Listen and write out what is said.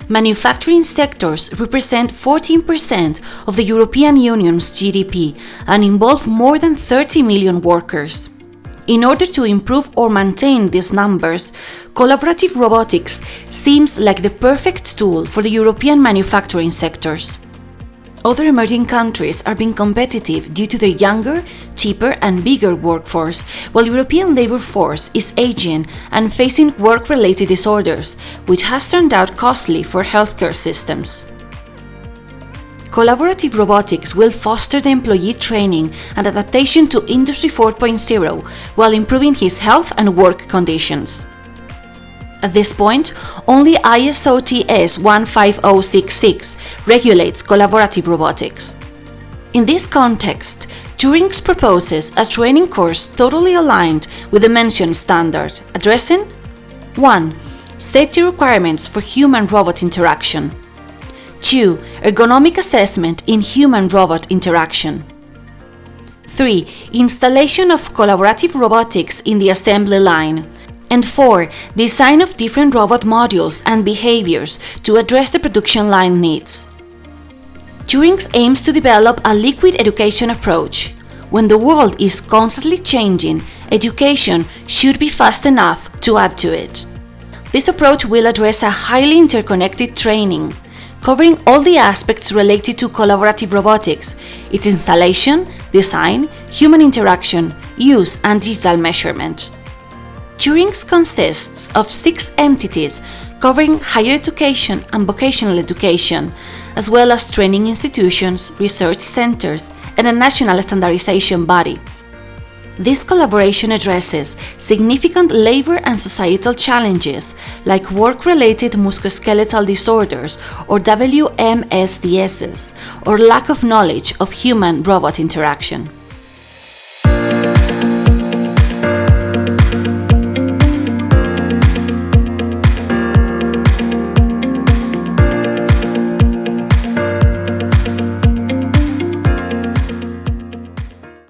Manufacturing sectors represent 14% of the European Union's GDP and involve more than 30 million workers. In order to improve or maintain these numbers, collaborative robotics seems like the perfect tool for the European manufacturing sectors. Other emerging countries are being competitive due to their younger, cheaper and bigger workforce, while European labor force is aging and facing work-related disorders, which has turned out costly for healthcare systems. Collaborative robotics will foster the employee training and adaptation to Industry 4.0 while improving his health and work conditions. At this point, only ISO TS 15066 regulates collaborative robotics. In this context, Turing proposes a training course totally aligned with the mentioned standard, addressing 1. Safety requirements for human-robot interaction. 2. Ergonomic assessment in human-robot interaction. 3. Installation of collaborative robotics in the assembly line. And 4. Design of different robot modules and behaviors to address the production line needs. Turing aims to develop a liquid education approach. When the world is constantly changing, education should be fast enough to add to it. This approach will address a highly interconnected training, covering all the aspects related to collaborative robotics, its installation, design, human interaction, use, and digital measurement. Turing consists of 6 entities covering higher education and vocational education, as well as training institutions, research centers, and a national standardization body. This collaboration addresses significant labor and societal challenges like work-related musculoskeletal disorders or WMSDSs, or lack of knowledge of human-robot interaction.